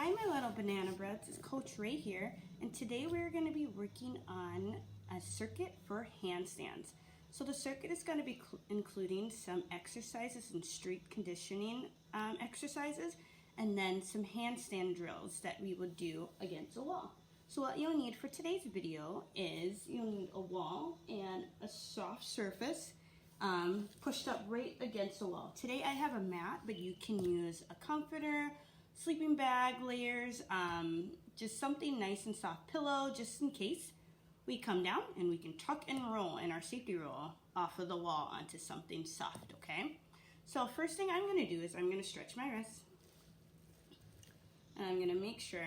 Hi my little banana breads, it's Coach Raye here, and today we're going to be working on a circuit for handstands. So the circuit is going to be including some exercises and strength conditioning exercises, and then some handstand drills that we would do against a wall. So what you'll need for today's video is you'll need a wall and a soft surface pushed up right against a wall. Today I have a mat, but you can use a comforter, sleeping bag layers, just something nice and soft, pillow, just in case we come down, and we can tuck and roll in our safety roll off of the wall onto something soft, okay? So first thing I'm gonna do is I'm gonna stretch my wrists, and I'm gonna make sure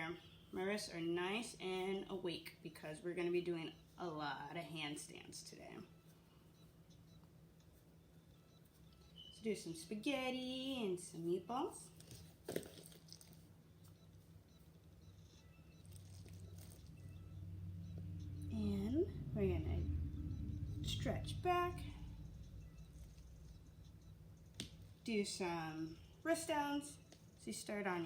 my wrists are nice and awake because we're gonna be doing a lot of handstands today. Let's do some spaghetti and some meatballs. And we're gonna stretch back, do some wrist downs. So you start on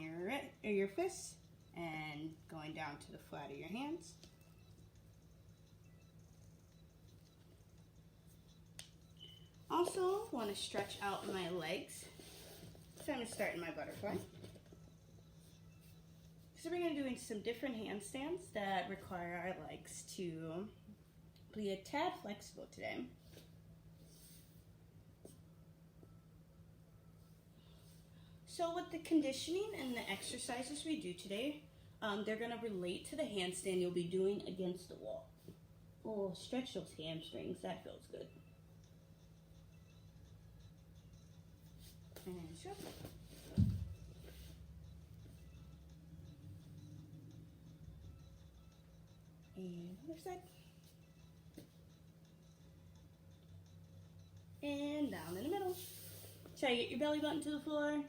your fists and going down to the flat of your hands. Also want to stretch out my legs. So I'm gonna start in my butterfly. So we're going to be doing some different handstands that require our legs to be a tad flexible today. So with the conditioning and the exercises we do today, they're going to relate to the handstand you'll be doing against the wall. Oh, stretch those hamstrings, that feels good. And sure. And other side. And down in the middle. Try to get your belly button to the floor.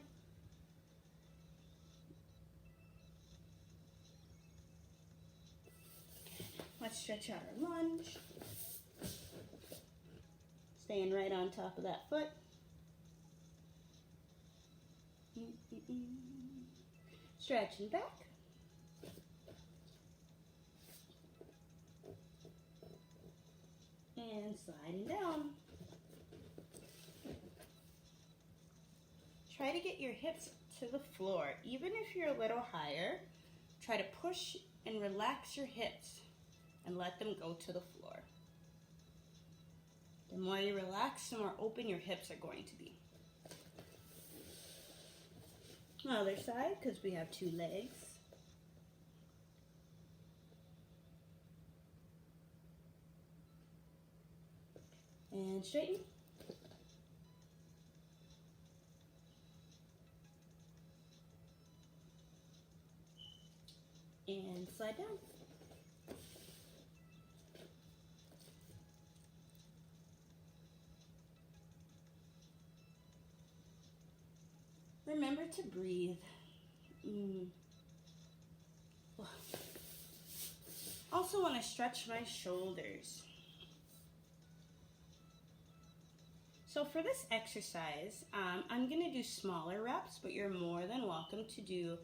Let's stretch out our lunge. Staying right on top of that foot. Stretching back. And sliding down. Try to get your hips to the floor. Even if you're a little higher, try to push and relax your hips and let them go to the floor. The more you relax, the more open your hips are going to be. Other side, because we have two legs. And straighten. And slide down. Remember to breathe. Also want to stretch my shoulders. So for this exercise, I'm going to do smaller reps, but you're more than welcome to do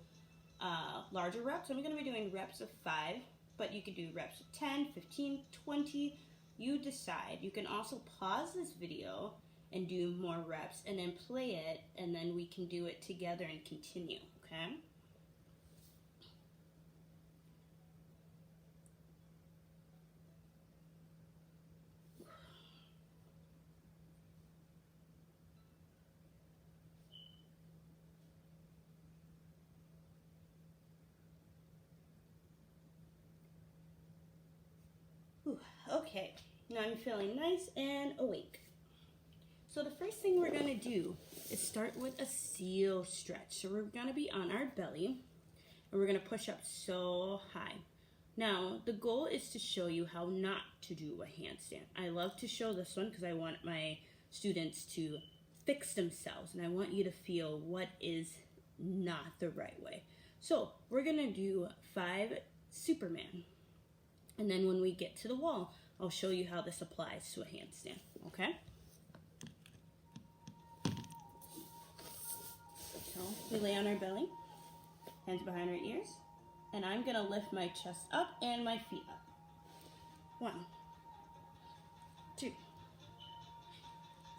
larger reps. I'm going to be doing reps of 5, but you could do reps of 10, 15, 20. You decide. You can also pause this video and do more reps and then play it, and then we can do it together and continue, okay? Okay, now I'm feeling nice and awake. So the first thing we're gonna do is start with a seal stretch. So we're gonna be on our belly, and we're gonna push up so high. Now, the goal is to show you how not to do a handstand. I love to show this one because I want my students to fix themselves, and I want you to feel what is not the right way. So we're gonna do 5 Superman. And then when we get to the wall, I'll show you how this applies to a handstand, okay? So we lay on our belly, Hands behind right ears. And I'm gonna lift my chest up and my feet up. 1, 2,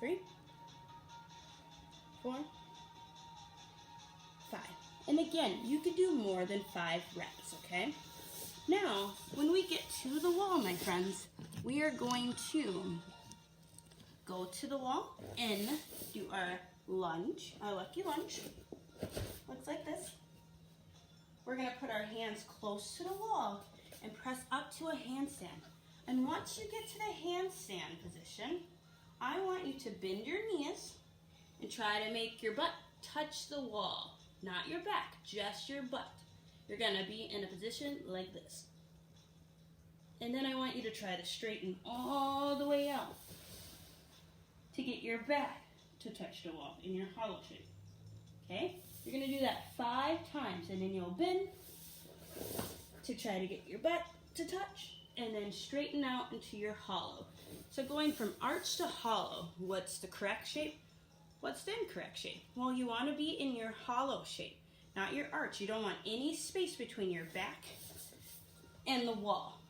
3, 4, 5. And again, you could do more than 5 reps, okay? Now, when we get to the wall, my friends, we are going to go to the wall and do our lunge, our lucky lunge. Looks like this. We're gonna put our hands close to the wall and press up to a handstand. And once you get to the handstand position, I want you to bend your knees and try to make your butt touch the wall. Not your back, just your butt. You're gonna be in a position like this. And then I want you to try to straighten all the way out to get your back to touch the wall in your hollow shape. Okay? You're gonna do that 5 times, and then you'll bend to try to get your butt to touch, and then straighten out into your hollow. So going from arch to hollow, what's the correct shape? What's the incorrect shape? Well, you want to be in your hollow shape, not your arch. You don't want any space between your back and the wall.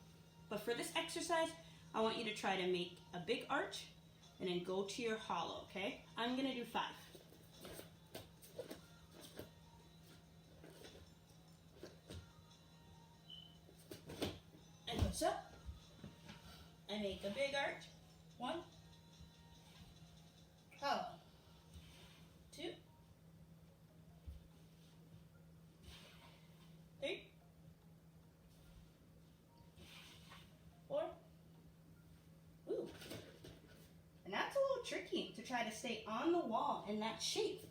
But for this exercise, I want you to try to make a big arch and then go to your hollow, okay? I'm gonna do 5. And push up. And make a big arch. 1. Hollow. 2. 3. 4. Ooh. And that's a little tricky to try to stay on the wall in that shape.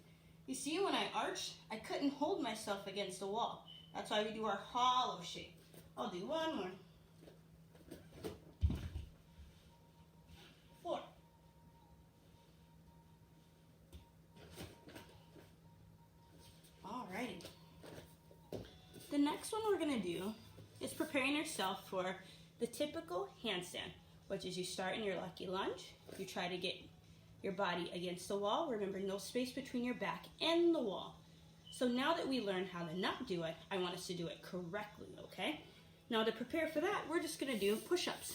You see, when I arched, I couldn't hold myself against the wall. That's why we do our hollow shape. I'll do 1 more. 4. Alrighty. The next one we're gonna do is preparing yourself for the typical handstand, which is you start in your lucky lunge. You try to get your body against the wall. Remember, no space between your back and the wall. So now that we learned how to not do it, I want us to do it correctly, okay? Now to prepare for that, we're just gonna do push-ups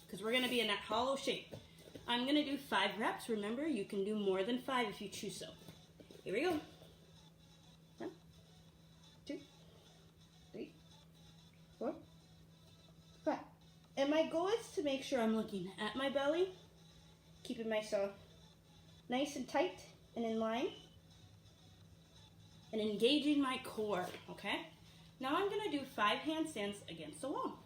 because we're gonna be in that hollow shape. I'm gonna do 5 reps. Remember, you can do more than 5 if you choose so. Here we go. 1, 2, 3, 4, 5. And my goal is to make sure I'm looking at my belly, keeping myself nice and tight and in line, and engaging my core, okay? Now I'm gonna do 5 handstands against the wall.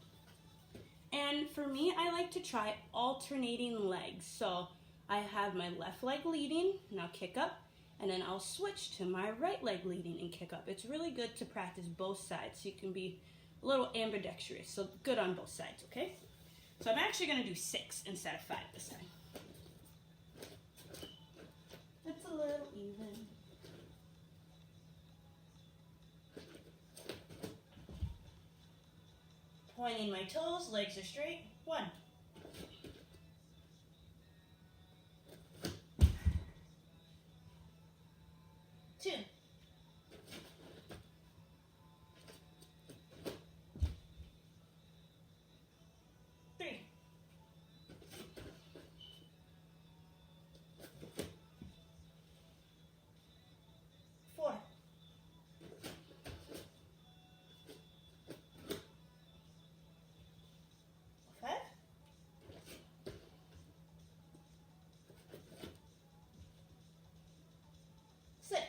And for me, I like to try alternating legs. So I have my left leg leading, and I'll kick up, and then I'll switch to my right leg leading and kick up. It's really good to practice both sides so you can be a little ambidextrous, so good on both sides, okay? So I'm actually gonna do 6 instead of 5 this time. That's a little even. Pointing my toes, legs are straight. 1. 2. 3. 4. 5. 6.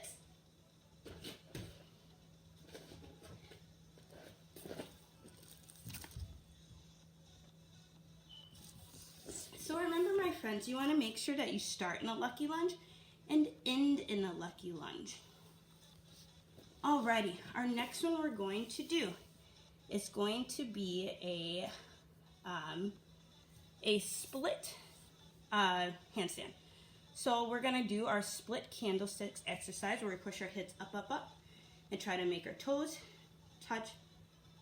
So remember, my friends, you want to make sure that you start in a lucky lunge and end in a lucky lunge. Alrighty, our next one we're going to do is going to be a split handstand. So we're gonna do our split candlesticks exercise where we push our hips up, up, up, and try to make our toes touch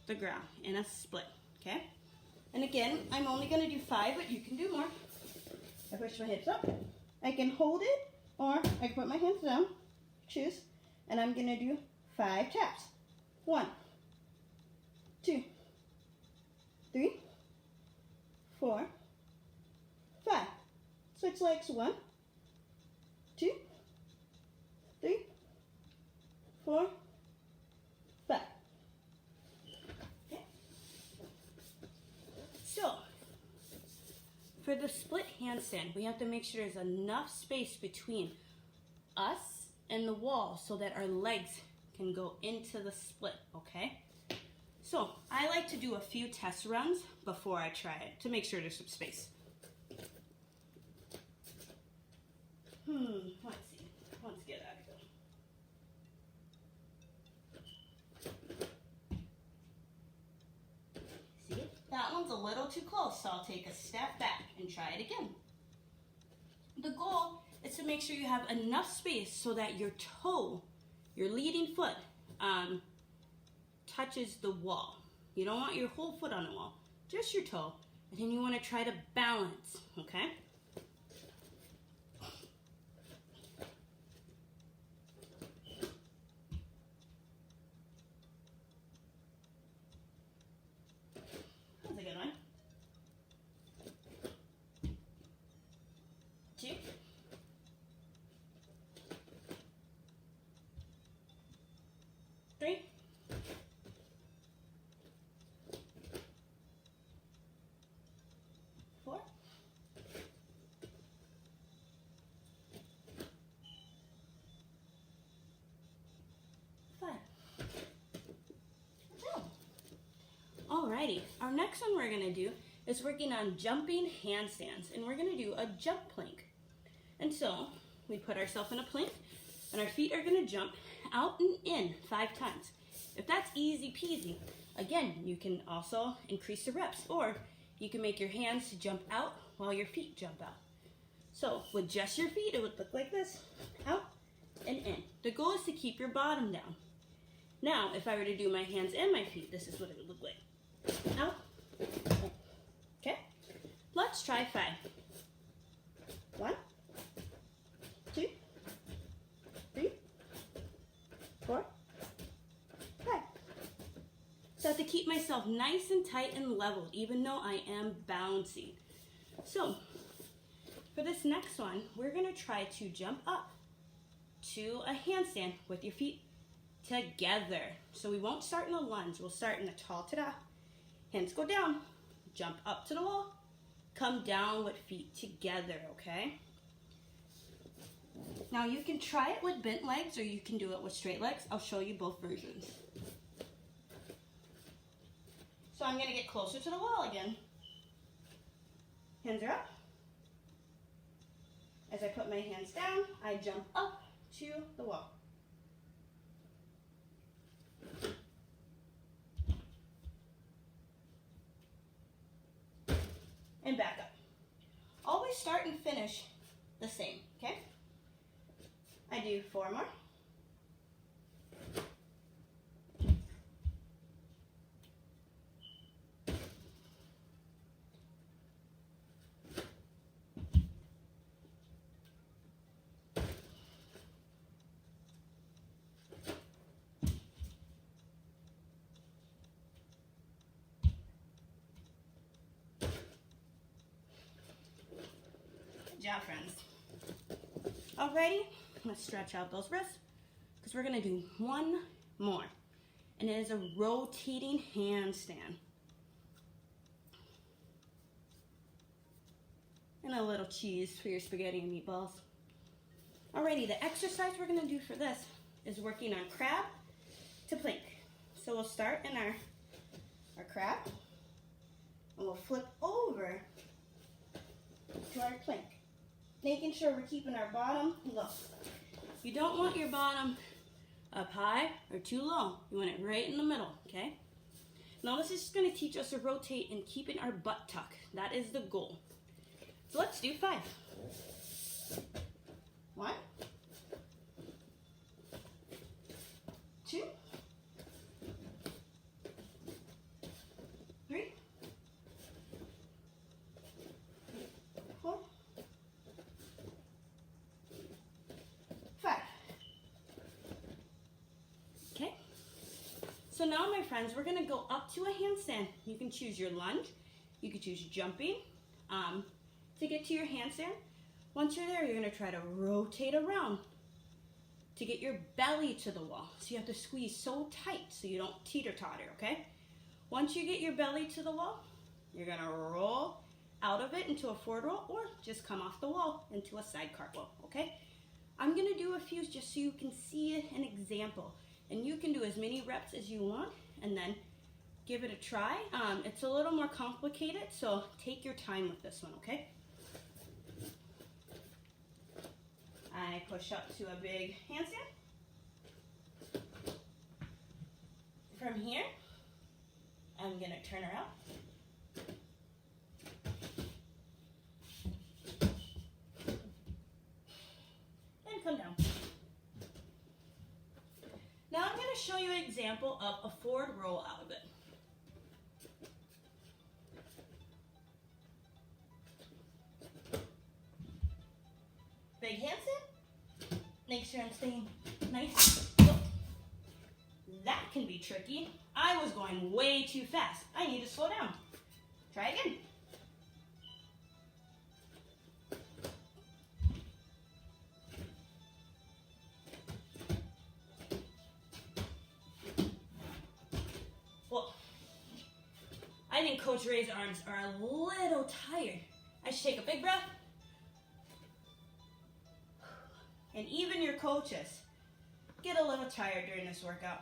the ground in a split, okay? And again, I'm only gonna do 5, but you can do more. I push my hips up. I can hold it, or I can put my hands down, choose, and I'm gonna do 5 taps. 1, 2, 3, 4, 5. Switch legs. 1, 2, 3, 4, 5. Okay. So, for the split handstand, we have to make sure there's enough space between us and the wall so that our legs can go into the split, okay? So, I like to do a few test runs before I try it to make sure there's some space. Let's see. Let's get out of here. See, that one's a little too close, so I'll take a step back and try it again. The goal is to make sure you have enough space so that your toe, your leading foot, touches the wall. You don't want your whole foot on the wall, just your toe. And then you want to try to balance, okay? That's a good one. 2. 3. 4. 5. Alrighty, our next one we're going to do is working on jumping handstands, and we're going to do a jump plank. And so, we put ourselves in a plank, and our feet are going to jump out and in 5 times. If that's easy peasy, again, you can also increase the reps, or you can make your hands jump out while your feet jump out. So, with just your feet, it would look like this, out and in. The goal is to keep your bottom down. Now, if I were to do my hands and my feet, this is what it would look like. Out, in. Okay? Let's try 5. 1, 2, 3, 4, 5. So I have to keep myself nice and tight and leveled, even though I am bouncing. So, for this next one, we're going to try to jump up to a handstand with your feet together. So we won't start in a lunge. We'll start in a tall ta-da. Hands go down, jump up to the wall, come down with feet together, okay? Now you can try it with bent legs or you can do it with straight legs. I'll show you both versions. So I'm going to get closer to the wall again. Hands are up. As I put my hands down, I jump up to the wall. And back up. Always start and finish the same, okay? I do 4 more. Good job, friends. Alrighty, let's stretch out those wrists because we're going to do one more. And it is a rotating handstand. And a little cheese for your spaghetti and meatballs. Alrighty, the exercise we're going to do for this is working on crab to plank. So we'll start in our crab and we'll flip over to our plank. Making sure we're keeping our bottom low. You don't want your bottom up high or too low. You want it right in the middle, okay? Now this is just going to teach us to rotate and keeping our butt tuck. That is the goal. So let's do 5. 1, 2, 3, 4, 5. Okay. So now, my friends, we're gonna go up to a handstand. You can choose your lunge, you can choose jumping to get to your handstand. Once you're there, you're gonna try to rotate around to get your belly to the wall. So you have to squeeze so tight so you don't teeter-totter, okay? Once you get your belly to the wall, you're gonna roll out of it into a forward roll or just come off the wall into a side cartwheel, okay? I'm gonna do a few just so you can see an example. And you can do as many reps as you want and then give it a try. It's a little more complicated, so take your time with this one, okay? I push up to a big handstand. From here, I'm gonna turn around. And come down. Now I'm gonna show you an example of a forward roll out of it. Big handstand. Make sure I'm staying nice. Oh, that can be tricky. I was going way too fast. I need to slow down. Try again. Well, I think Coach Raye's arms are a little tired. I should take a big breath. And even your coaches get a little tired during this workout.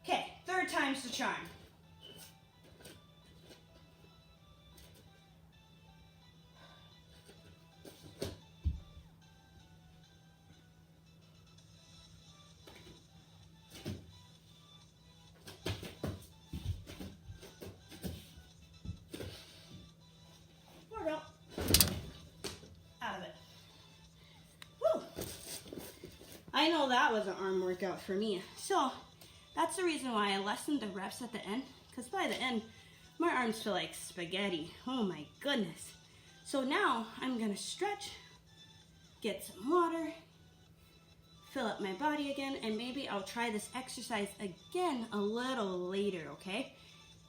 Okay, third time's the charm. Workout. Out of it. Woo! I know that was an arm workout for me. So that's the reason why I lessened the reps at the end, because by the end, my arms feel like spaghetti. Oh my goodness. So now I'm gonna stretch, get some water, fill up my body again, and maybe I'll try this exercise again a little later, okay?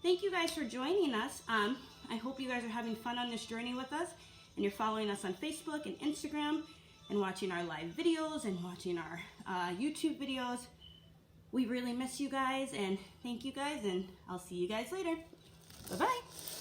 Thank you guys for joining us. I hope you guys are having fun on this journey with us, and you're following us on Facebook and Instagram, and watching our live videos, and watching our YouTube videos. We really miss you guys, and thank you guys, and I'll see you guys later. Bye-bye.